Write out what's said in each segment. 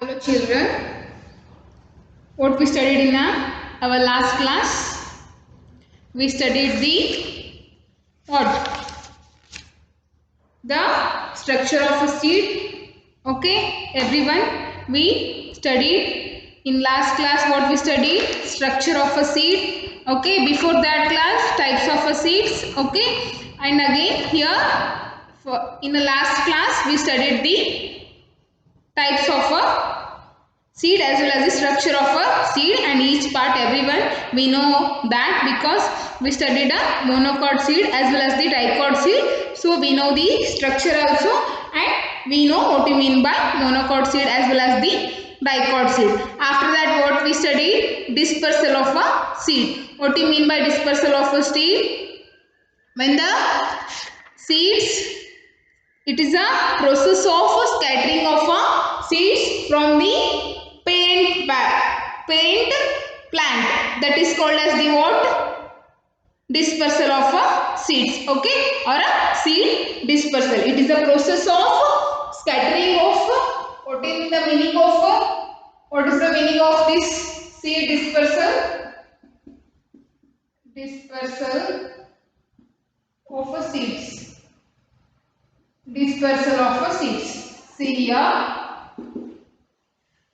Hello children, what we studied in our last class? We studied what? The structure of a seed. Okay, everyone, we studied in last class what we studied? Structure of a seed. Okay, before that class, types of a seeds. Okay, and again here in the last class we studied the types of a seed as well as the structure of a seed, and each part everyone we know that because we studied a monocot seed as well as the dicot seed, so we know the structure also and we know what we mean by monocot seed as well as the dicot seed. After that what we studied? Dispersal of a seed. What do you mean by dispersal of a seed? When the seeds, it is a process of scattering of seeds from the parent plant, that is called as the what? Dispersal of seeds. Okay, or a seed dispersal. It is a process of scattering of what is the meaning of what is the meaning of this seed dispersal? Dispersal of seeds. Dispersal of seeds. See here.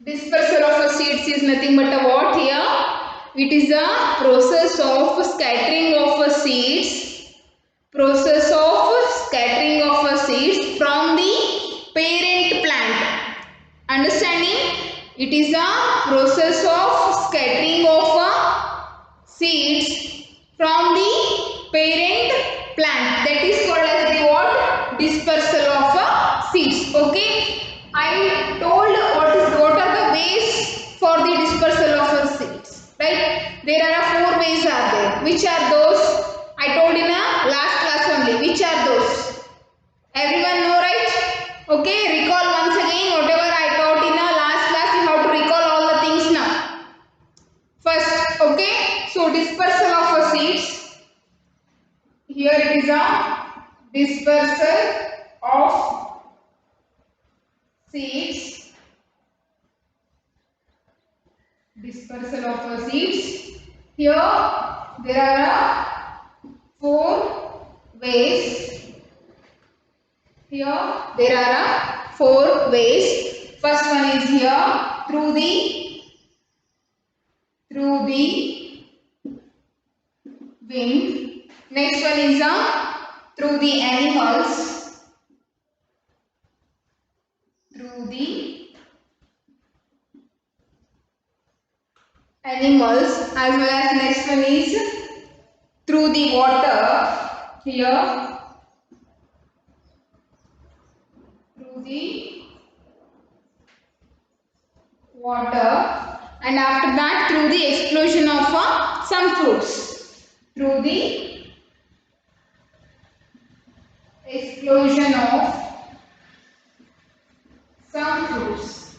Dispersal of seeds is nothing but a what here? It is a process of scattering of seeds. Process of scattering of seeds from the parent plant. Understanding? It is a process of scattering of seeds from the parent plant. That is called as the what? Dispersal of seeds. Okay. I told what are the ways for the dispersal of seeds, right? There are 4 ways are there. Which are those? I told in a last class only. Which are those? Everyone know, right? Okay, recall once again whatever I taught in a last class. You have to recall all the things now. First, okay, so dispersal of seeds. Here it is a dispersal of seeds. Dispersal of seeds. Here there are 4 ways. Here there are 4 ways. First one is here through the wind. Next one is through the animals. Through the animals, as well as next one is through the water. Here through the water, and after that through the explosion of some fruits. Through the explosion of some fruits.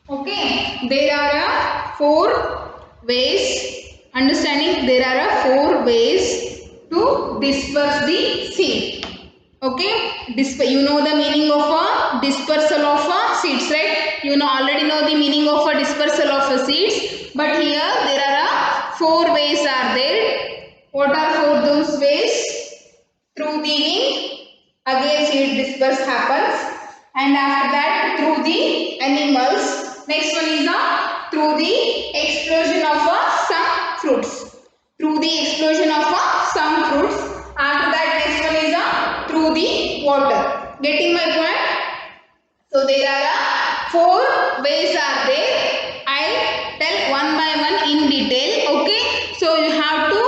Okay, there are 4 ways. Understanding? There are 4 ways to disperse the seed. Okay, you know the meaning of a dispersal of seeds, right? You know already know the meaning of a dispersal of seeds, but here there are 4 ways are there. What are 4 those ways? Through the wind, again seed disperse happens, and after that through the animals. Next one is through the explosion of some fruits. Through the explosion of some fruits. After that next one is through the water. Getting my point? So there are 4 ways are there. I tell one by one in detail. Okay. So you have to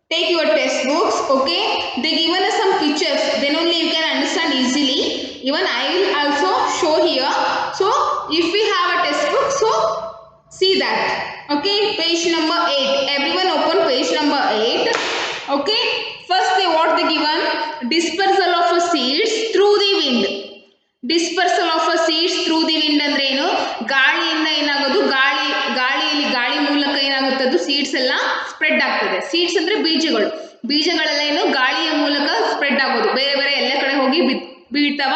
take your textbooks. Okay. They given us some pictures. Then only you can understand easily. Even I will also show here. So if we have a textbook, so see that. Okay. Page number 8. Everyone open page number 8. Okay. First what they given? Dispersal of seeds through the wind. Dispersal of seeds through the wind ಅಂದ್ರೆ ಏನು? ಗಾಳಿಯಿಂದ ಏನಾಗೋದು? ಗಾಳಿ ಮೂಲಕ ಏನಾಗುತ್ತದೆ? Seeds ಎಲ್ಲ spread ಆಗ್ತದೆ. Seeds ಅಂದ್ರೆ ಬೀಜಗಳು. ಬೀಜಗಳೆಲ್ಲ ಏನು ಗಾಳಿಯ ಮೂಲಕ ಸ್ಪ್ರೆಡ್ ಆಗೋದು, ಬೇರೆ ಬೇರೆ ಎಲ್ಲ ಕಡೆ ಹೋಗಿ ಬೀಳ್ತಾವ,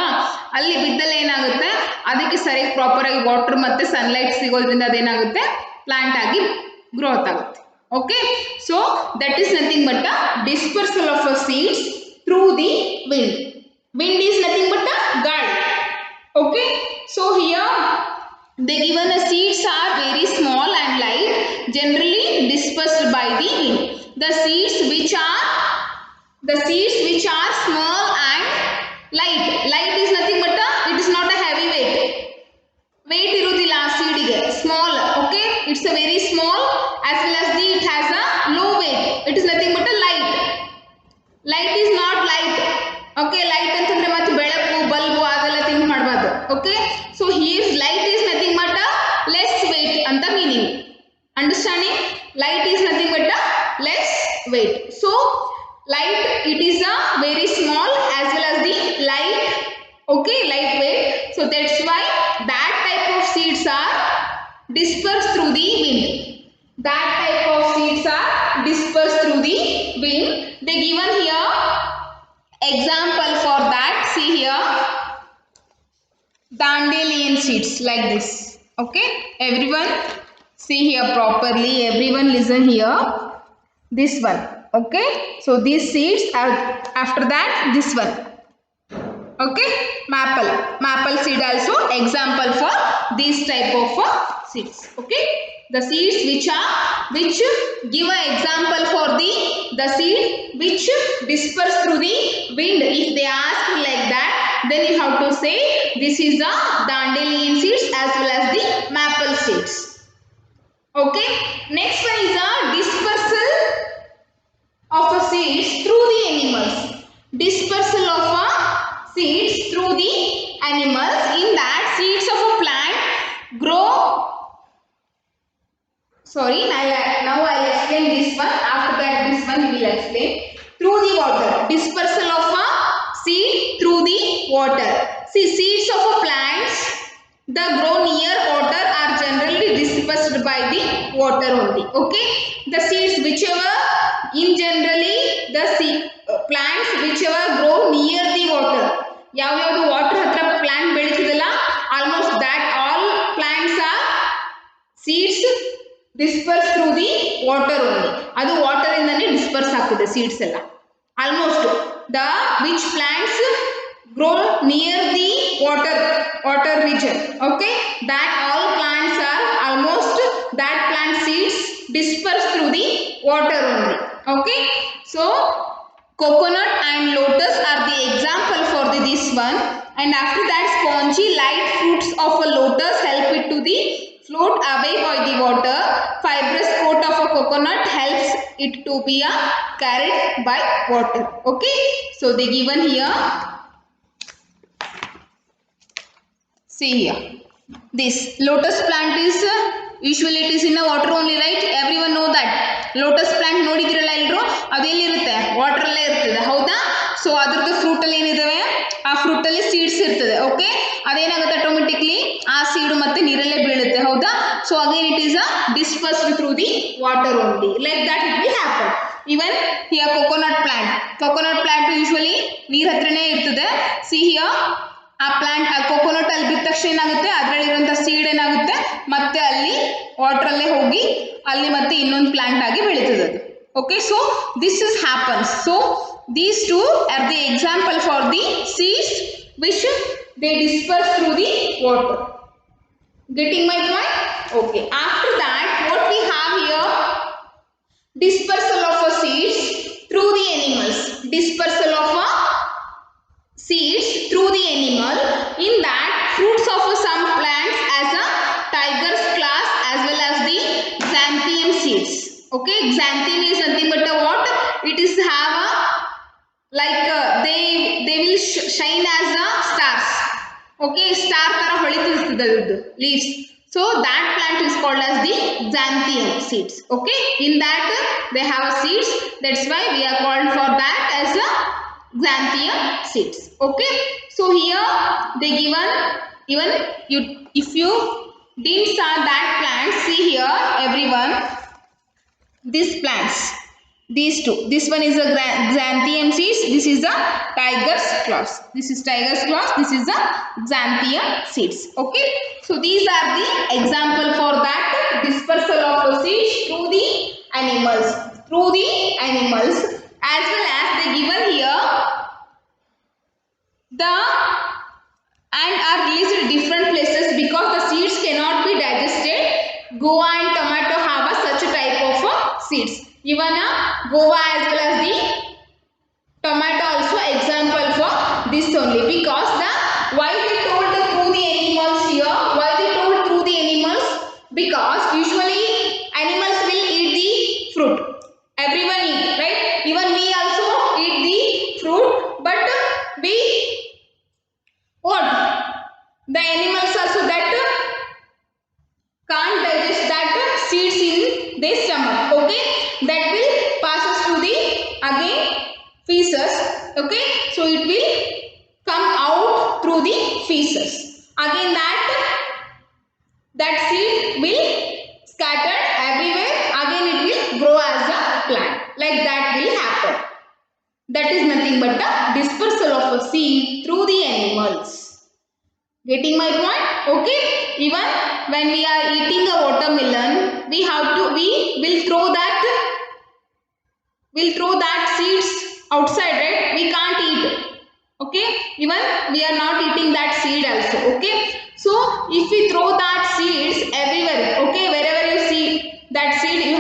ಅಲ್ಲಿ ಬಿದ್ದಲ್ಲಿ ಏನಾಗುತ್ತೆ ಅದಕ್ಕೆ ಸರಿಯಾಗಿ ಪ್ರಾಪರ್ ಆಗಿ ವಾಟರ್ ಮತ್ತೆ ಸನ್ಲೈಟ್ ಸಿಗೋದ್ರಿಂದ ಅದೇನಾಗುತ್ತೆ ಪ್ಲಾಂಟ್ ಆಗಿ ಗ್ರೋತ್ ಆಗುತ್ತೆ. Okay, so that is nothing but a dispersal of a seeds through the wind. Wind is nothing but a ಗಾಳಿ. Okay, so here they given a seeds are very small and light, generally dispersed by the wind. The seeds which are small and light. Light is nothing but it is not a heavy weight. Weight irudilla seed ige small. Okay, it's a very small as well as it has a low weight. It is nothing but a light. Light is not light. Okay, light ಅಂತಂದ್ರೆ ಮತ್ತೆ ಬೆಳಕು bulb ಅದೆಲ್ಲ think ಮಾಡಬಾರ್ದು. Okay, so here light is nothing but a less weight ಅಂತ meaning. Understanding? Light is nothing but a less weight. So light, it is a very small as well as the light. Okay, lightweight. So that's why that type of seeds are dispersed through the wind. That type of seeds are dispersed through the wind. They given here example for that. See here, dandelion seeds like this. Okay, everyone see here properly, everyone listen here, this one. Okay, so these seeds are, after that this one. Okay, maple seed also example for this type of seeds. Okay, the seeds which give an example for the seed which disperse through the wind. If they ask like that, then you have to say this is the dandelion seeds as well as the maple seeds. Okay, next one is a dispersal of a seeds through the animals. Dispersal of a seeds through the animals. In that, seeds of a plant grow. Sorry, now I'll explain this one. After that, this one we will explain. Through the water. Dispersal of a seed through the water. See, seeds of a plants that grow near water are generally dispersed by the water only. Okay, the seeds whichever in generally the plants whichever grow near the water. ಯಾವ್ಯಾವುದು water ಹತ್ರ plant ಬೆಳೀತದಲ್ಲ, almost that all plants are seeds dispersed through the water only. ಅದು water ಇಂದಾನೆ disperse ಆಗ್ತದೆ seeds ಎಲ್ಲ. Almost the which plants grow near the water region. Okay, that all plants are almost that plant seeds dispersed through the water only. Okay, so coconut and lotus are the example for this one. And after that, spongy light fruits of a lotus help it to the float away by the water. Fibrous coat of a coconut helps it to be carried by water. Okay, so they given here. See here, this lotus plant is usually it is in a water only, right? Everyone know that. Lotus plant ನೋಡಿದಿರಲ್ಲ ಎಲ್ಲರೂ, ಅದೆಲ್ಲಿರುತ್ತೆ water ಅಲ್ಲೇ ಇರ್ತದೆ, ಹೌದಾ? So ಅದ್ರದ್ದು fruit ಅಲ್ಲಿ ಏನಿದಾವೆ, ಆ fruit ಅಲ್ಲಿ ಸೀಡ್ಸ್ ಇರ್ತದೆ. ಓಕೆ, ಅದೇನಾಗುತ್ತೆ ಆಟೋಮೆಟಿಕ್ಲಿ ಆ ಸೀಡು ಮತ್ತೆ ನೀರಲ್ಲೇ ಬೀಳುತ್ತೆ, ಹೌದಾ? So again it is dispersed through the water only. Like that it will happen. Even here coconut plant usually ನೀರ್ ಹತ್ರನೇ ಇರ್ತದೆ. ಸಿ ಹಿಯರ್ ಆ ಪ್ಲಾಂಟ್ ಕೋಕೋನಟ್ ಅಲ್ಲಿ ಬಿದ್ದ ತಕ್ಷಣ ಏನಾಗುತ್ತೆ, ಅದರಲ್ಲಿರುವಂಥ ಸೀಡ್ ಏನಾಗುತ್ತೆ ಮತ್ತೆ ಅಲ್ಲಿ ವಾಟರ್ ಅಲ್ಲೇ ಹೋಗಿ ಅಲ್ಲಿ ಮತ್ತೆ ಇನ್ನೊಂದು ಪ್ಲಾಂಟ್ ಆಗಿ ಬೆಳೀತದೆ ಅದು. Okay, so this is happens. So these two R the example for the seeds which they disperse through the water. Getting my point? Okay, after that what we have here, dispersal of a seeds through the animals. Dispersal of a seeds through the animal. In that, fruits of some plants as a tiger's class as well as the xanthium seeds. Okay, xanthium is nothing but a what? It is have a like they will shine as a stars. Okay, star ತರ ಹೊಳಿತಿರ್ತದೆ ಅದು leaves. So that plant is called as the xanthium seeds. Okay, in that they have a seeds. That's why we are called for that as a xanthium seeds. Okay, so here they given, even you if you didn't saw that plant, see here everyone, these plants These two. This one is the xanthium seeds. This is the tiger's claws. This is tiger's claws. This is the xanthium seeds. Okay. So these are the example for that dispersal of the seeds through the animals. Through the animals, as well as they given here the and are released at different places because the seeds cannot be digested. Guava and tomato have a such a type of seeds. Even a guava as well as the tomato also example for this only, because the why they told through the animals here, why they told through the animals, because usually animals will eat the fruit. Everyone eat, right? Even we also eat the fruit, but we what? The animals also that can't digest that seeds in their stomach. Okay, that will passes to the again feces. Okay, so it will come out through the feces. Again that seed will scatter everywhere. Again it will grow as a plant. Like that will happen. That is nothing but the dispersal of a seed through the animals. Getting my point? Okay. Even when we are eating a watermelon, we will throw that seeds outside, right? We can't eat. Okay. Even we are not eating that seed also. Okay. So if we throw that seeds everywhere, okay, wherever you see that seed you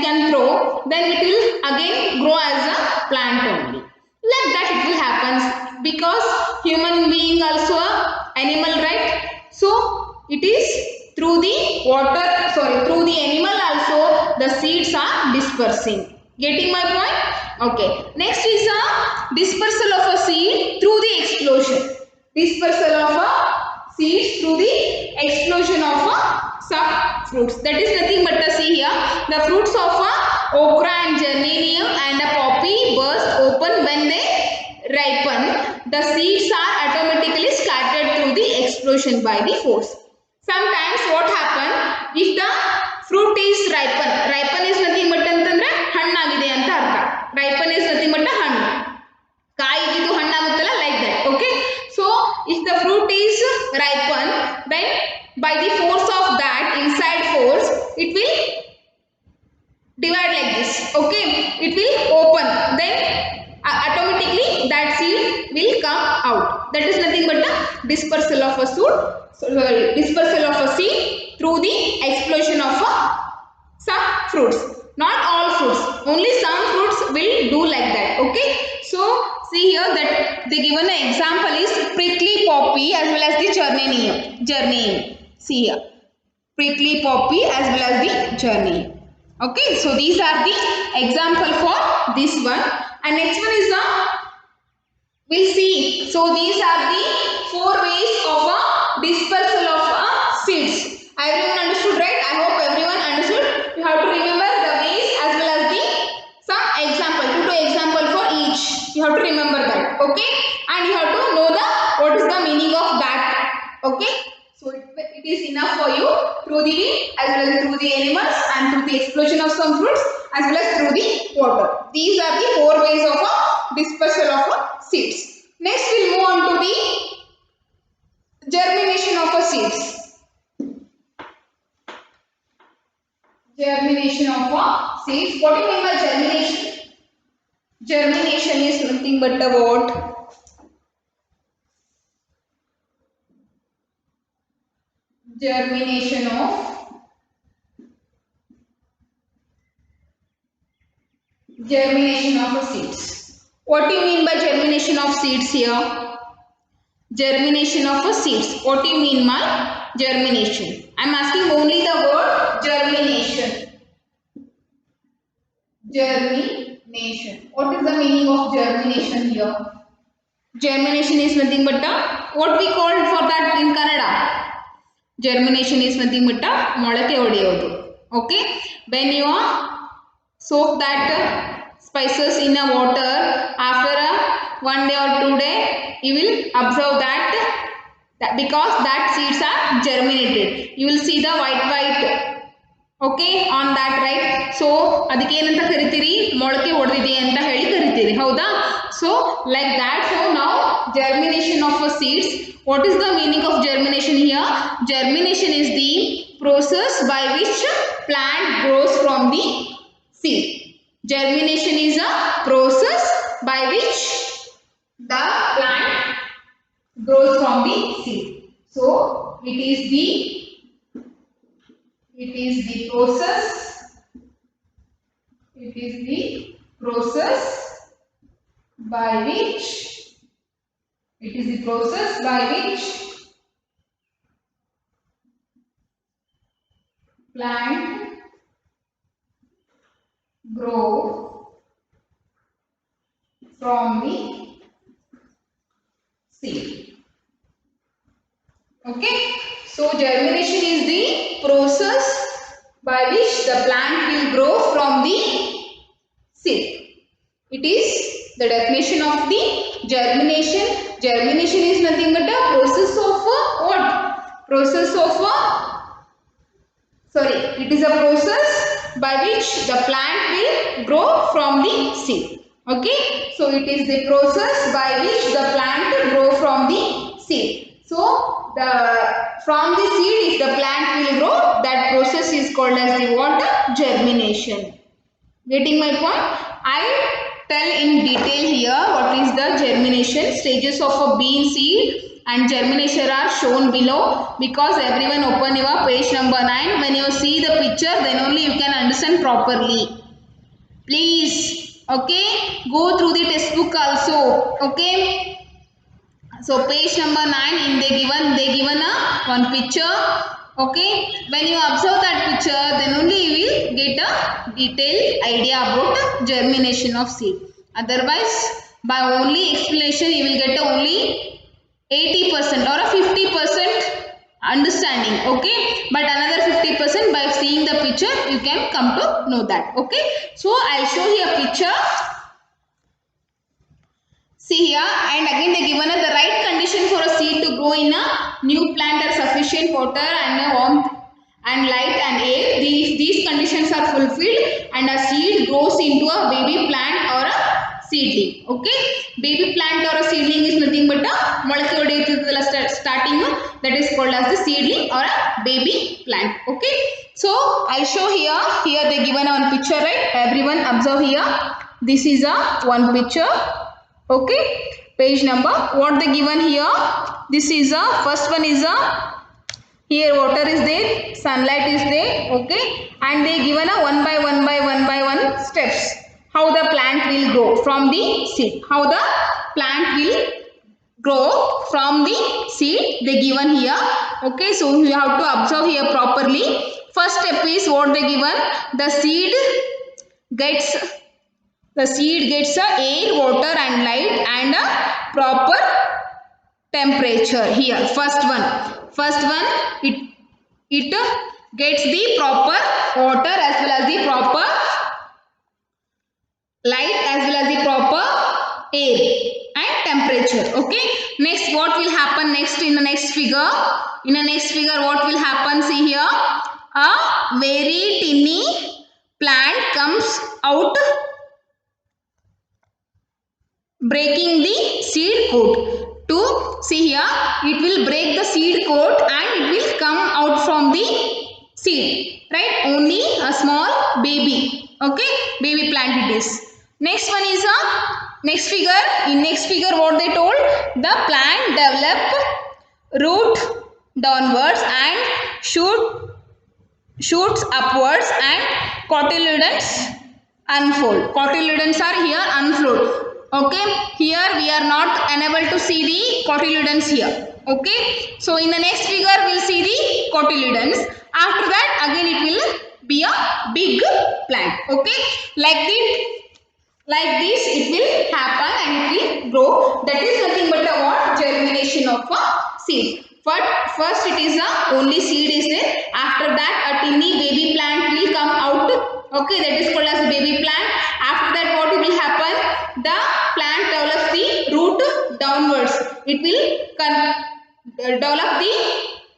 can throw, then it will again grow as a plant only. Like that it will happen, because human being also a animal, right? So it is through the water, through the animal also the seeds are dispersing. Getting my point? Okay. Next is a dispersal of a seed through the explosion. Dispersal of a seeds through the explosion of some fruits. That is nothing but see here. The fruits of okra and geranium and a poppy burst open when they ripen. The seeds are automatically scattered through the explosion by the force. Sometimes what happen, if the fruit is ripen is nothing but ಅಂತಂದ್ರೆ ಹಣ್ಣಾಗಿದೆ ಅಂತ ಅರ್ಥ. Ripen is nothing but ಹಣ್ಣು. ಕಾಯಿ ಇದ್ದು ಹಣ್ಣಾಗುತ್ತಲ್ಲ, like that. Okay. So if the fruit is ripen, then by the force of that inside force, it will divide like this. Okay. It will open. Then automatically that seed will come out. That is nothing but the dispersal of a dispersal of a seed through the explosion of some fruits. Not all fruits, only some fruits will do like that. Okay. So see here that the given example is prickly poppy as well as the geranium. See here, prickly poppy as well as the geranium. Okay. So these are the example for this one. And next one is we'll see. So these are the 4 ways of a dispersal of seeds. Everyone understood, right? I hope everyone understood. You have to remember the ways as well as the some example, 2 example for each. You have to remember that. Okay. And you have to know what is the meaning of that. Okay. So it is enough for you through the wind as well as through the animals and through the explosion of some fruits as well as through the water. These are the 4 ways of dispersal of seeds. Next we'll move on to the germination of seeds. Germination of seeds. What do you mean by germination? Germination is nothing but the what? Germination of seeds. What do you mean by germination of seeds here? Germination of seeds. What do you mean by germination? I am asking only the word germination. Germination. What is the meaning of germination here? Germination is nothing but what we call for that in Kannada. Germination is nothing but ಮೊಳಕೆ ಹೊಡೆಯೋದು. Okay. When you soak that spices in a water, after 1 day or 2 day, you will observe that because that seeds are germinated. You will see the white okay on that right. So ಅದಕ್ಕೆ ಏನಂತ ಕರಿತೀರಿ, ಮೊಳಕೆ ಹೊಡೆದಿದೆ ಅಂತ ಹೇಳಿ ಕರಿತೀರಿ, ಹೌದಾ. So like that. So ನಾವು germination of a seeds. What is the meaning of germination here? Germination is the process by which plant grows from the seed. Germination is a process by which the plant grows from the seed. So it is the process. It is the process by which. It is the process by which plant grow from the seed. Okay. So germination is the process by which the plant will grow from the seed. It is the definition of the germination. Germination is nothing but a process of what? Process of it is a process by which the plant will grow from the seed. Okay. So it is the process by which the plant grow from the seed. So the from the seed if the plant will grow, that process is called as the what? Germination. Getting my point? I tell in detail here what is the germination. Stages of a bean seed and germination are shown below, because everyone open your page number 9. When you see the picture, then only you can understand properly. Please, okay, go through the textbook also. Okay. So page number 9, in they given a one picture. Okay. When you observe that picture, then only you will get a detailed idea about germination of seed. Otherwise, by only explanation, you will get only 80% or a 50% understanding. Okay. But another 50% by seeing the picture, you can come to know that. Okay. So I'll show you a picture. See here, and again they given us the right condition for a seed to grow in a new plant are sufficient water and warmth and light and air. These conditions are fulfilled and a seed grows into a baby plant or a seedling. Okay. Baby plant or a seedling is nothing but a ಮೊಳಕೆ ಹೊಡೆಯುತ್ತಿದ್ದಲ್ಲ starting, that is called as the seedling or a baby plant. Okay. So I'll show here. Here they given one picture, right? Everyone observe here. This is a one picture. Okay. Page number. What they given here? This is a first one is a, here water is there, sunlight is there. Okay. And they given a one by one steps. How the plant will grow from the seed. How the plant will grow from the seed they given here. Okay. So you have to observe here properly. First step is what they given. The seed gets a air, water and light and a proper temperature here. First one it gets the proper water as well as the proper light as well as the proper air and temperature. Okay. Next, what will happen next in the next figure? In the next figure, what will happen? See here, a very tiny plant comes out, breaking the seed coat. To see here, it will break the seed coat and it will come out from the seed, right? Only a small baby. Okay. Baby plant it is. Next one is a next figure. In next figure, what they told, the plant develop root downwards and shoots upwards and cotyledons unfold. Cotyledons are here unfold. Okay. Here we are not unable to see the cotyledons here. Okay. So in the next figure we'll see the cotyledons. After that again it will be a big plant. Okay. Like this it will happen and it will grow. That is nothing but a what? Germination of a seed. First it is a only seed is there. After that a tiny baby plant will come out. Okay. That is called as a baby plant. After that what will happen? The plant develops the root downwards. It will develop the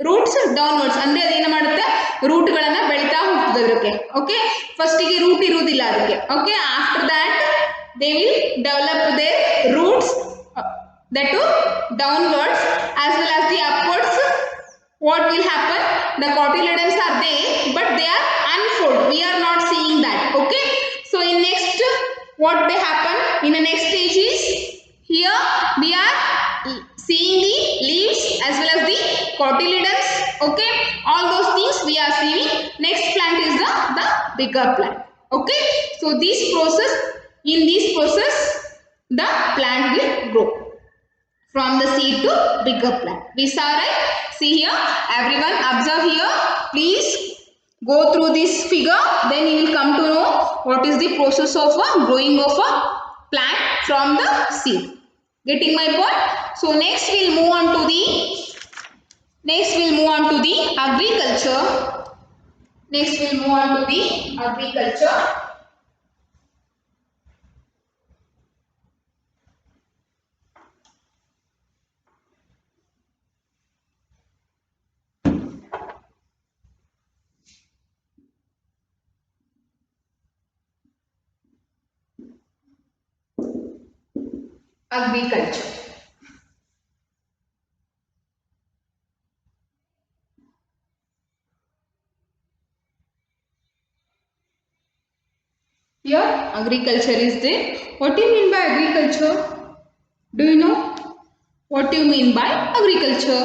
roots downwards ಅಂದ್ರೆ ಅದೇನು ಮಾಡುತ್ತೆ root ಗಳನ್ನ ಬೆಳಿತಾ ಹೋಗ್ತದೆ ಅದಕ್ಕೆ okay first ಗೆ root ಇರುವುದಿಲ್ಲ ಅದಕ್ಕೆ okay after that they will develop their roots that to downwards as well as the upwards. What will happen, the cotyledons are there but they are unfold, we are not seeing that. Okay, so in next what they happen in the next stage is here we are seeing the leaves as well as the cotyledons. Okay, all those things we are seeing. Next plant is the bigger plant. Okay, so this process, in this process the plant will grow from the seed to bigger plant. We saw, right? See here, everyone observe here, please go through this figure, then you will come to know what is the process of growing of a plant from the seed. Getting my point? So next we'll move on to the agriculture. Next we'll move on to the agriculture. Agriculture. Here agriculture is there. What do you mean by agriculture? Do you know what do you mean by agriculture?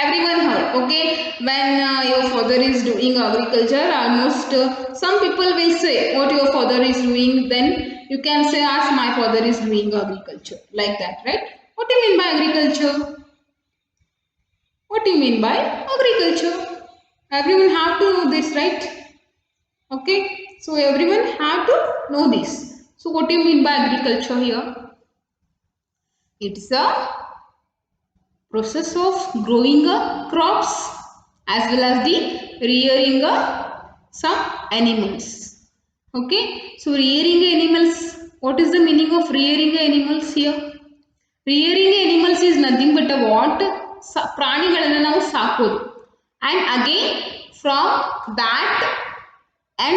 Everyone heard. Okay, when your father is doing agriculture, almost some people will say what your father is doing, then you can say as my father is doing agriculture, like that, right? What do you mean by agriculture? What do you mean by agriculture? Everyone have to know this, right? Okay, so everyone have to know this. So what do you mean by agriculture here? It's a process of growing crops as well as the rearing some animals. Okay, so rearing animals, what is the meaning of rearing animals here? Rearing animals is nothing but a what? ಪ್ರಾಣಿಗಳನ್ನು ನಾವು ಸಾಕೋದು. And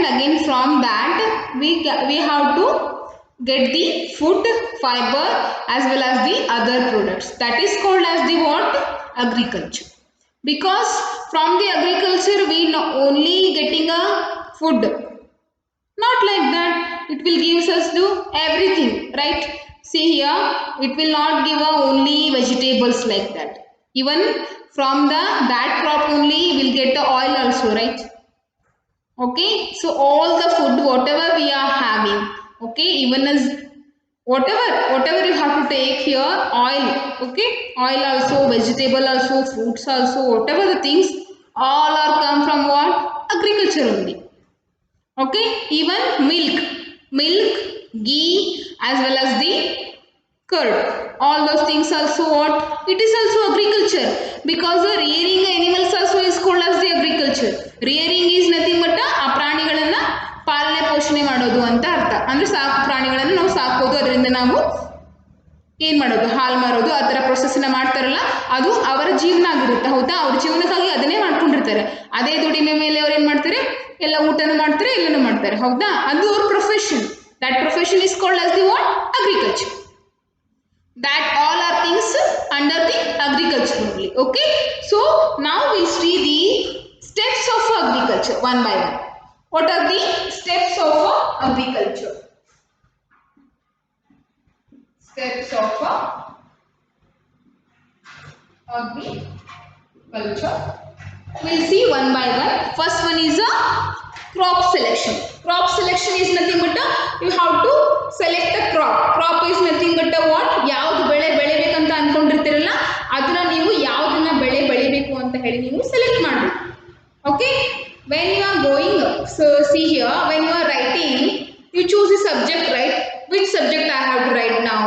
again from that we have to get the food, fiber as well as the other products. That is called as the what? Agriculture. Because from the agriculture we not only getting a food, not like that, it will give us to everything, right? See here, it will not give only vegetables like that. Even from that crop only we'll get the oil also, right? Okay, so all the food whatever we are having, okay, even as whatever you have to take here, oil, okay, oil also, vegetable also, fruits also, whatever the things, all are come from what? Agriculture only. Okay, even milk, ghee as well as the curd, all those things also what? It is also agriculture, because the rearing animals also is called as the agriculture. Rearing is nothing but ಆ ಪ್ರಾಣಿಗಳನ್ನ ಪಾಲನೆ ಪೋಷಣೆ ಮಾಡೋದು ಅಂತ ಅರ್ಥ. ಅಂದ್ರೆ ಸಾಕು ಪ್ರಾಣಿಗಳನ್ನ ನಾವು ಸಾಕೋದು, ಅದರಿಂದ ನಾವು ಏನ್ ಮಾಡೋದು, ಹಾಲು ಮಾರೋದು, ಆ ಥರ ಪ್ರೊಸೆಸ್ನ ಮಾಡ್ತಾರಲ್ಲ, ಅದು ಅವರ ಜೀವನ ಆಗಿರುತ್ತೆ. ಹೌದಾ, ಅವ್ರ ಜೀವನಕ್ಕಾಗಿ ಅದನ್ನೇ ಮಾಡ್ಕೊಂಡಿರ್ತಾರೆ. ಅದೇ ದುಡಿಮೆ ಮೇಲೆ ಅವ್ರು ಏನ್ ಮಾಡ್ತಾರೆ, ಎಲ್ಲ ಊಟನೂ ಮಾಡ್ತಾರೆ, ಎಲ್ಲನೂ ಮಾಡ್ತಾರೆ. ಹೌದಾ, ಅದು ಅವ್ರ profession. That profession is called as the what? Agriculture. That all are things under the agriculture only. Okay, so now we see the steps of agriculture one by one. What are the steps of agriculture? Steps of agriculture. We'll see one by one. First one is a crop selection. Crop selection is nothing but you have to select a crop. Crop is nothing but what? ಯಾವುದು ಬೆಳೆ ಬೆಳಿಬೇಕಂತ ಅನ್ಕೊಂಡಿರ್ತೀರಲ್ಲ, ಅದನ್ನ ನೀವು ಯಾವುದನ್ನ ಬೆಳೆ ಬೆಳಿಬೇಕು ಅಂತ ಹೇಳಿ ನೀವು ಸೆಲೆಕ್ಟ್ ಮಾಡಬೇಕು. Okay, when you are going, so see here, when you are writing, you choose a subject, right? Which subject I have to write now?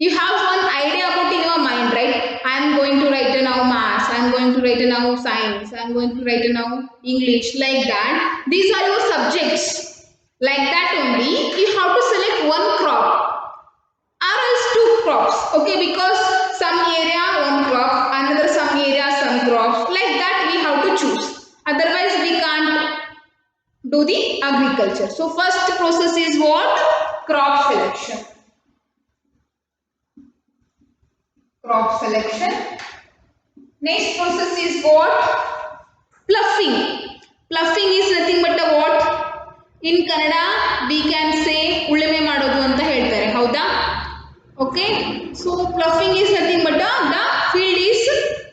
You have one idea about in your mind, right? I am going to write now maths, I am going to write now science, I am going to write now English, like that. These are your subjects. Like that only, you have to select one crop or else two crops. Okay, because some area one crop, another some area some crop. do the agriculture. So first process is what? Crop selection. Crop selection. Next process is what? Ploughing. Ploughing is nothing but a what? In Kannada we can say ಉಳುಮೆ ಮಾಡೋದು ಅಂತ ಹೇಳ್ತಾರೆ, ಹೌದಾ? Okay, so ploughing is nothing but the field is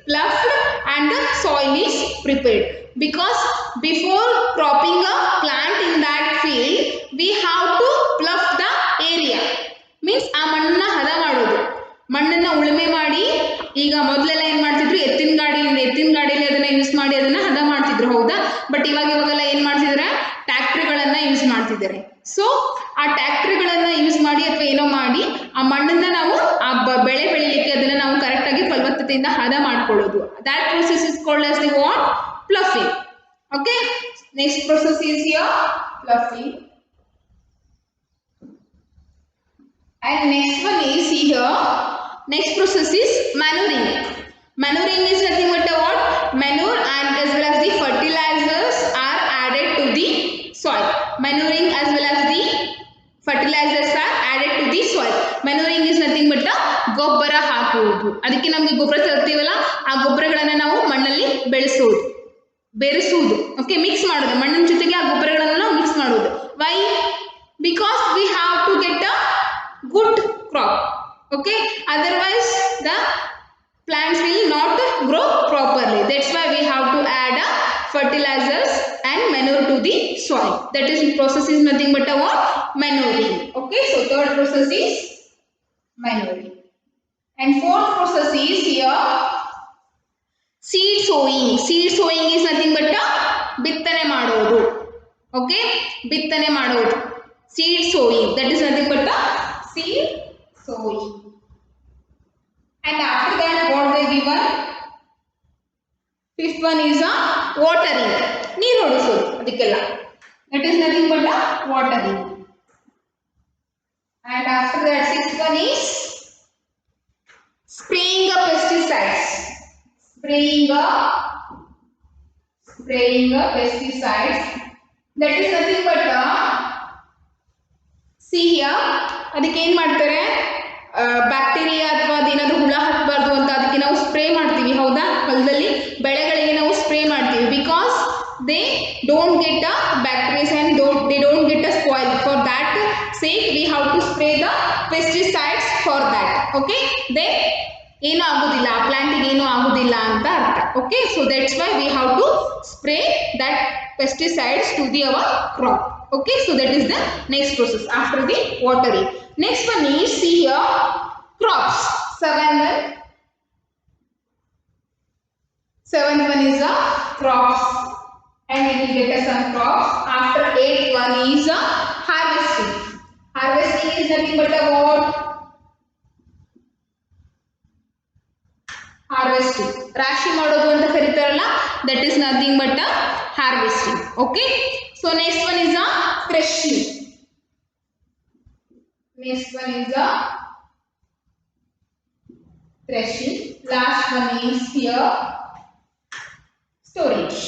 ploughed and the soil is prepared, because before cropping a plant in that field we have to plough the area, means ಆ ಮಣ್ಣನ್ನ ಹದ ಮಾಡೋದು, ಮಣ್ಣನ್ನ ಉಳುಮೆ ಮಾಡಿ. ಈಗ ಮೊದಲೆಲ್ಲ ಏನ್ ಮಾಡ್ತಿದ್ರು, ಎತ್ತಿನ ಗಾಡಿಯಲ್ಲಿ ಅದನ್ನ ಯೂಸ್ ಮಾಡಿ ಅದನ್ನ ಹದ ಮಾಡ್ತಿದ್ರು, ಹೌದಾ? ಬಟ್ ಇವಾಗೆಲ್ಲ ಏನ್ ಮಾಡ್ತಿದ್ದಾರೆ, ಟ್ರ್ಯಾಕ್ಟರ್ಗಳನ್ನ ಯೂಸ್ ಮಾಡ್ತಿದ್ದಾರೆ. ಸೊ ಆ ಟ್ರ್ಯಾಕ್ಟರ್ಗಳನ್ನ ಯೂಸ್ ಮಾಡಿ ಅಥವಾ ಏನೋ ಮಾಡಿ ಆ ಮಣ್ಣನ್ನ ನಾವು ಆ ಬೆಳೆ ಬೆಳಿಲಿಕ್ಕೆ ಅದನ್ನ ನಾವು ಕರೆಕ್ಟ್ ಆಗಿ ಫಲವತ್ತತೆಯಿಂದ ಹದ ಮಾಡ್ಕೊಳ್ಳೋದು. That process is called as the what? Ploughing. Okay, next process is here ploughing. And next one is here. Next process is manuring. Manuring is nothing but a what? Manure and as well as the fertilizers are added to the soil. Manuring as well as the fertilizers are added to the soil. Manuring is nothing but a ಗೊಬ್ಬರ ಹಾಕುವುದು. ಅದಕ್ಕೆ ನಮಗೆ ಗೊಬ್ಬರ ತರ್ತೀವಲ್ಲ, ಆ ಗೊಬ್ಬರಗಳನ್ನು ನಾವು ಮಣ್ಣಲ್ಲಿ ಬೆರೆಸುವುದು. Okay, mix ಮಾಡೋದು, ಮಣ್ಣಿನ ಜೊತೆಗೆ ಆ ಗೊಬ್ಬರಗಳನ್ನು ನಾವು ಮಿಕ್ಸ್ ಮಾಡೋದು. Why? Because we have to get a good crop. Okay, otherwise the plants will not grow properly. That's why we have to add fertilizers and manure to the soil. That is process is nothing but a what? Manuring. Okay, so third process is manuring. And fourth process is here seed sowing. Seed sowing is nothing but a bittane ಮಾಡೋದು. Okay, bittane ಮಾಡೋದು, seed sowing. That is nothing but a seed sowing. And after that what they given? Fifth one is a watering. ನೀರು ಹೊಡಿಸೋದು ಅದಕ್ಕೆಲ್ಲ. That is nothing but a watering. And after that sixth one is spraying the pesticides. Spraying the pesticides. That is nothing but a, see here, ಅದಕ್ಕೆ ಏನು ಮಾಡ್ತಾರೆ, bacteria ಅಥವಾ ಅದೇನಾದರೂ ಹುಳ ಹತ್ತಬಾರ್ದು ಅಂತ ಅದಕ್ಕೆ ನಾವು ಸ್ಪ್ರೇ ಮಾಡ್ತೀವಿ, ಹೌದಾ? ಹೊಲದಲ್ಲಿ ಬೆಳೆಗಳಿಗೆ ನಾವು ಸ್ಪ್ರೇ ಮಾಡ್ತೀವಿ. Because they don't get a bacterias and they don't get a spoil. For that sake we have to spray the pesticides for that. Okay, they ಏನೂ ಆಗೋದಿಲ್ಲ, ಆ ಪ್ಲಾಂಟಿಗೆ ಏನೂ ಆಗೋದಿಲ್ಲ ಅಂತ ಅರ್ಥ. Okay, so that's why we have to spray that pesticides to the our crop. Okay, so that is the next process after the watering. Next one is, see here, crops. Seventh one is a crops, and we will get some crops. After eighth one is a harvesting. Harvesting is nothing but a what? Harvesting. ರಾಶಿ ಮಾಡೋದು ಅಂತ ಕರೀತಾರಲ್ಲ, that is nothing but a harvesting. Okay, so next one is a threshing. Next one is a threshing. Last one is here storage.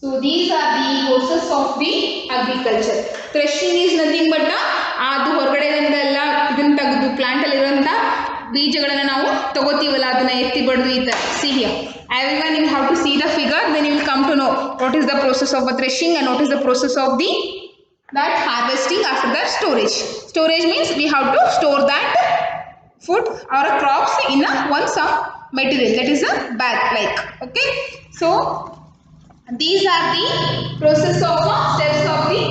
So these are the process of the agriculture. Threshing is nothing but ಅದು ಹೊರಗಡೆಯಿಂದ ಎಲ್ಲ ಇದನ್ನ ತೆಗೆದು plant ಅಲ್ಲಿ ಇರುವಂತ ಬೀಜಗಳನ್ನ ನಾವು ತಗೋತೀವಲ್ಲ, ಅದನ್ನ ಎತ್ತಿ ಬಡ್ದು ಈ ತರ. See here, everyone you have to see the figure, then you will come to know what is the process of a threshing and what is the process of the that harvesting. After that storage. Storage means we have to store that food or crops in a one some material, that is a bag like. Okay, so these are the process of steps of the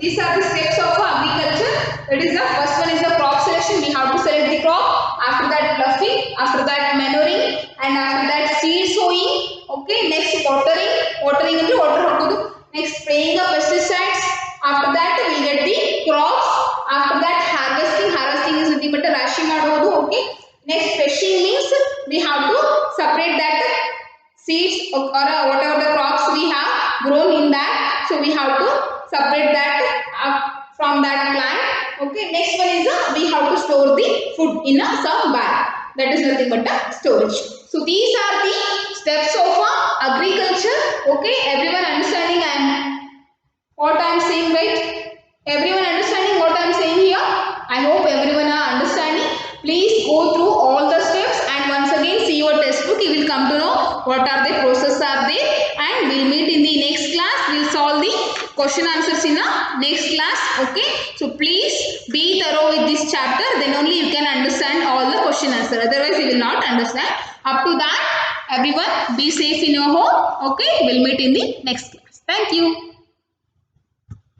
these are the steps of agriculture. That is the first one is the crop selection. We have to select the crop. After that ploughing, after that manuring, and after that seed sowing. Okay, next watering ಅಂದ್ರೆ water ಹಾಕೋದು. Next spraying the pesticides. After that we get the crops. After that harvesting is nothing but ರಾಶಿ ಮಾಡೋದು. Okay, next threshing means we have to separate that seeds or whatever the crops we have grown in that, so we have to separate that from that plant. Okay, next one is we have to store the food in some bag, that is nothing but storage. So these are the steps of agriculture. Okay, everyone understanding? I am What I am saying, right? Everyone understanding what I am saying here? I hope everyone are understanding. Please go through all the steps and once again see your textbook. You will come to know what are the processes are there, and we'll meet in the next class. We'll solve the question answers in the next class. Okay. So please be thorough with this chapter. Then only you can understand all the question answer. Otherwise you will not understand. Up to that, everyone be safe in your home. Okay. We'll meet in the next class. Thank you.